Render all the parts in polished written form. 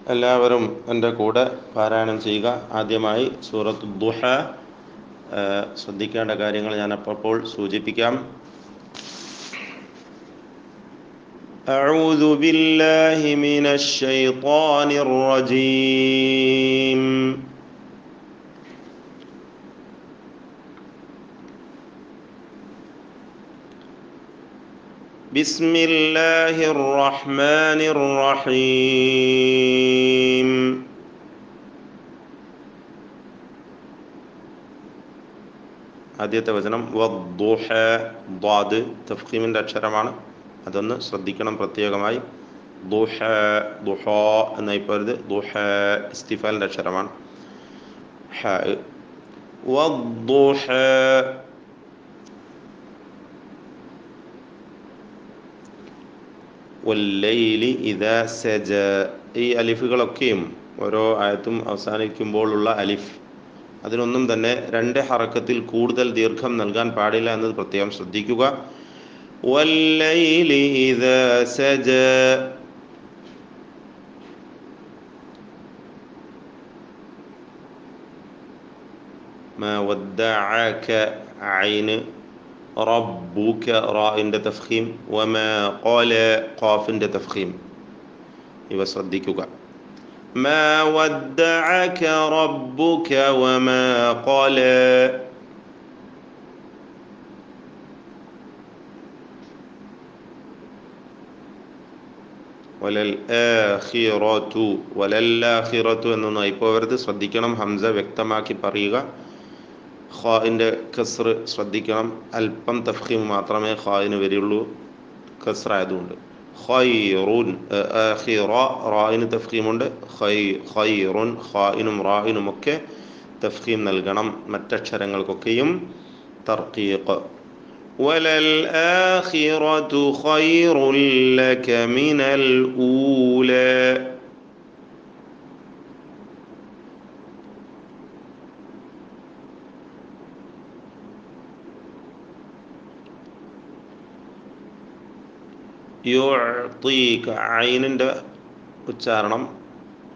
എല്ലാവരും എൻ്റെ കൂടെ പാരായണം ചെയ്യുക. ആദ്യമായി സൂറത്ത് ദുഹ ശ്രദ്ധിക്കേണ്ട കാര്യങ്ങൾ ഞാൻ അപ്പോൾ സൂചിപ്പിക്കാം. أعوذ بالله من الشيطان الرجيم. بسم الله الرحمن الرحيم. ആദ്യത്തെ വചനം വദ്ദുഹ, ദ്വാദ് തഫ്ഖീമിൻ്റെ അക്ഷരമാണ്. അതൊന്ന് ശ്രദ്ധിക്കണം പ്രത്യേകമായി. ദുഹ, ദുഹ എന്നായി പോരുത്. ദുഹ ഇസ്തിഫാലിൻ്റെ അക്ഷരമാണ്. ഹ, വദ്ദുഹ. വല്ലൈലി ഇദാ സജ. ഈ അലിഫുകളൊക്കെയും ഓരോ ആയത്തും അവസാനിക്കുമ്പോഴുള്ള അലിഫ്, അതിനൊന്നും തന്നെ 2 ഹറക്കത്തിൽ കൂടുതൽ ദീർഘം നൽകാൻ പാടില്ല എന്നത് പ്രത്യേകം ശ്രദ്ധിക്കുക. വല്ലൈലി ഇദാ സജ. മാ വദ്ദഅക ഐന്, റബ്ബുക റാഇന്റെ തഫ്ഖീം, വമാ ഖല ഖാഫിന്റെ തഫ്ഖീം. ഇവ ശ്രദ്ധിക്കുക. മാ വദ്ദഅക റബ്ബുക വമാ ഖല. വലൽ ആഖിറതു, വലൽ ആഖിറതു എന്നൊന്നും ആയിപ്പോവരുത്. ശ്രദ്ധിക്കണം, ഹംസ വ്യക്തമാക്കി പറയുക. ഖാഇന്റെ കസ്ർ ശ്രദ്ധിക്കണം. അല്പം തഫ്ഖീം മാത്രമേ ഖാഇന് വരികയുള്ളൂ, കസ്ർ ആയതുകൊണ്ട്. ഖൈറുൻ, ആഖിറ റാഇന് തഫ്ഖീമുണ്ട്. ഖൈറുൻ, ഖാഇനും റാഇനും ഒക്കെ തഫ്ഖീം നൽകണം. മറ്റക്ഷരങ്ങൾക്കൊക്കെയും തർഖീഖ്. വലൽ ആഖിറതു ഖൈറുൻ ലക മിനൽ ഊല. യുഅ്തീക, ഐനിൻ്റെ ഉച്ചാരണം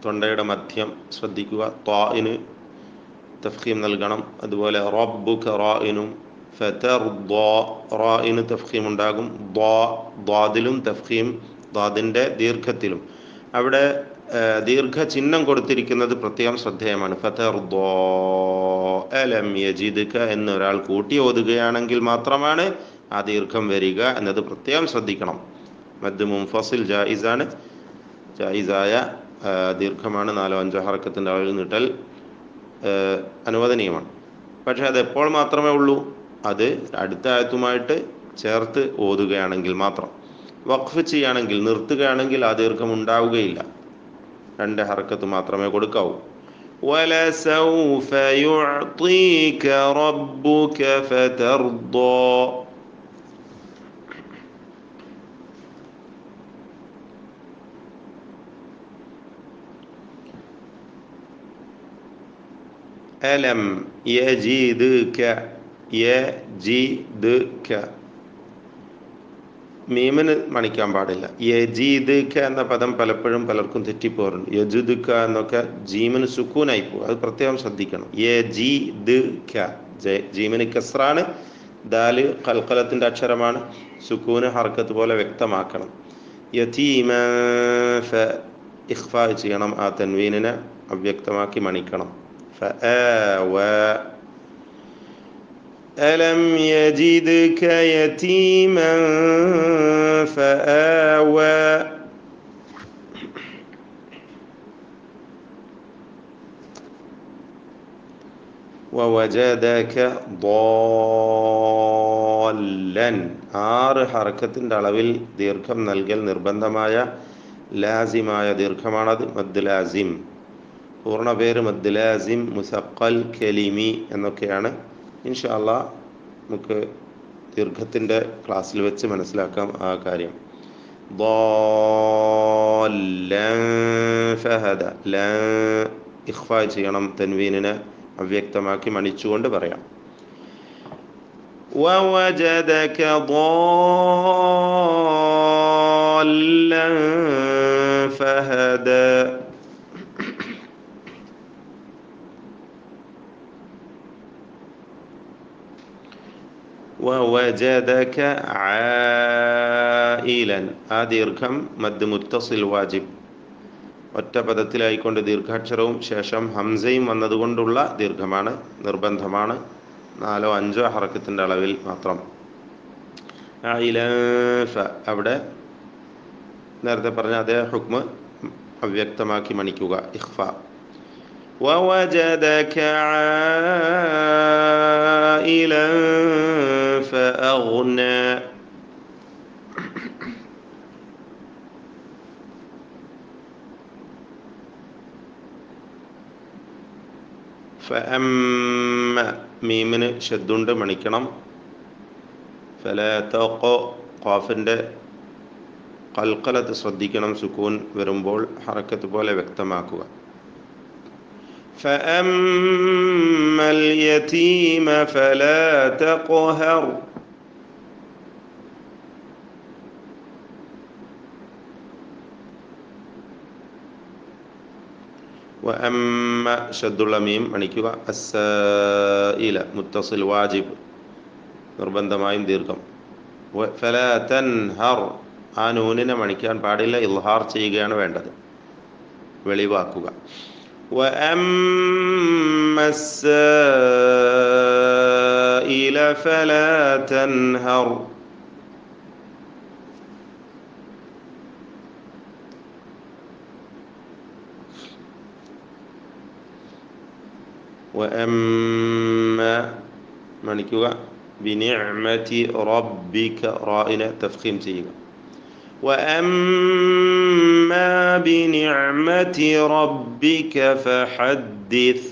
തൊണ്ടയുടെ മധ്യം ശ്രദ്ധിക്കുക. ത്വാഇന് തഫ്ഖീം നൽകണം. അതുപോലെ റബ്ബുക റാഇനും. ഫതർദ, റാഇന് തഫ്ഖീം ഉണ്ടാകും. ദ്വാദിലും തഫ്ഖീം, ദ്വാദിൻ്റെ ദീർഘത്തിലും. അവിടെ ദീർഘചിഹ്നം കൊടുത്തിരിക്കുന്നത് പ്രത്യേകം ശ്രദ്ധേയമാണ്. ഫതർദ അലം യജിദ്ക എന്നൊരാൾ കൂട്ടി ഓതുകയാണെങ്കിൽ മാത്രമാണ് ആ ദീർഘം വരിക എന്നത് പ്രത്യേകം ശ്രദ്ധിക്കണം. മദ് മുൻഫസിൽ ജായിസാണ്, ജായിസായ ദീർഘമാണ്. 4-5 ഹറക്കത്തിൻ്റെ അളവിൽ നീട്ടൽ അനുവദനീയമാണ്. പക്ഷെ അത് എപ്പോൾ മാത്രമേ ഉള്ളൂ? അത് അടുത്ത ആയത്തുമായിട്ട് ചേർത്ത് ഓതുകയാണെങ്കിൽ മാത്രം. വഖഫ് ചെയ്യുകയാണെങ്കിൽ, നിർത്തുകയാണെങ്കിൽ ആ ദീർഘം ഉണ്ടാവുകയില്ല. 2 ഹറക്കത്ത് മാത്രമേ കൊടുക്കാവൂ. വലസൗഫ യുഅ്തീക റബ്ബുക ഫതർദ. അലം യജിദ്ക, യജിദ്ക, മീമിന് മണിക്കാൻ പാടില്ല. യജിദ്ക എന്ന പദം പലപ്പോഴും പലർക്കും തെറ്റിപ്പോറുണ്ട്. യജിദ്ക എന്നൊക്കെ ജീമിന് സുക്കൂനായി പോകും. അത് പ്രത്യേകം ശ്രദ്ധിക്കണം. യജിദ്ക, ജീമിന് കസ്റാണ്. ദാല് ഖൽഖലത്തിന്റെ അക്ഷരമാണ്. സുക്കൂന് ഹർക്കത്ത് പോലെ വ്യക്തമാക്കണം. യതീമൻ, ഇഖ്ഫാ ചെയ്യണം. ആ തൻവീനിനെ അവ്യക്തമാക്കി മണിക്കണം. فآوى. ألم يجدك يتيما فآوى. ووجدك ضالا. 6 ഹറക്കത്തിൻ്റെ അളവിൽ ദീർഘം നൽകൽ നിർബന്ധമായ ലാസിമായ ദീർഘമാണത്. മദ് ലാസിം. പൂർണ്ണ പേര് മദ് ലാസിം, മുസഖൽ, കലിമി എന്നൊക്കെയാണ്. ഇൻഷാ അല്ലാഹ് നമുക്ക് ദീർഘത്തിൻ്റെ ക്ലാസ്സിൽ വെച്ച് മനസ്സിലാക്കാം ആ കാര്യം. ضالًا فهدى. ലാ ഇഖ്ഫാ ചെയ്യണം. തൻവീനിനെ അവ്യക്തമാക്കി മണിച്ചുകൊണ്ട് പറയാം. ووجدك ضالا فهدى. വവജദക ആയിലൻ. ആ ദീർഘം മദ് മുത്തസിൽ വാജിബ്, ഒറ്റ പദത്തിലായിക്കൊണ്ട് ദീർഘാക്ഷരവും ശേഷം ഹംസയും വന്നതുകൊണ്ടുള്ള ദീർഘമാണ്, നിർബന്ധമാണ്. 4 or 5 ഹറക്കത്തിൻ്റെ അളവിൽ മാത്രം. അവിടെ നേരത്തെ പറഞ്ഞ അതേ ഹുക്മ് അവ്യക്തമാക്കി മണിക്കുക, ഇഖ്ഫ. ووجدك عائلا فأغنى. فأما മീമിന് ഷദ്ദുണ്ട്, മണിക്കണം. ഫലാ തഖോ, ഖാഫിൻ്റെ ഖൽഖലത്ത് ശ്രദ്ധിക്കണം, സുക്കൂൻ വരുമ്പോൾ ഹറക്കത്ത് പോലെ വ്യക്തമാക്കുക. فأما اليتيم فلا تقهر. وأما ഷദ്ദുള്ള മീം മണിക്കുക. അസ്സായില മുത്തസിൽ വാജിബ്, നിർബന്ധമായും ദീർഘം. ഫലാ തൻഹർ, ആ നൂനിനെ മണിക്കാൻ പാടില്ല, ഇൽഹാർ ചെയ്യുകയാണ് വേണ്ടത്, വെളിവാക്കുക. وأما السائل فلا تنهر. وأما മണിക്കുക. ബിനിഅമതി റബ്ബിക, റായിനെ തഫ്ഖീം ചെയ്യുക. وأما بنعمة ربك فحدث.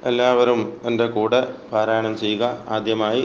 എല്ലാവരും എൻ്റെ കൂടെ പാരായണം ചെയ്യുക. ആദ്യമായി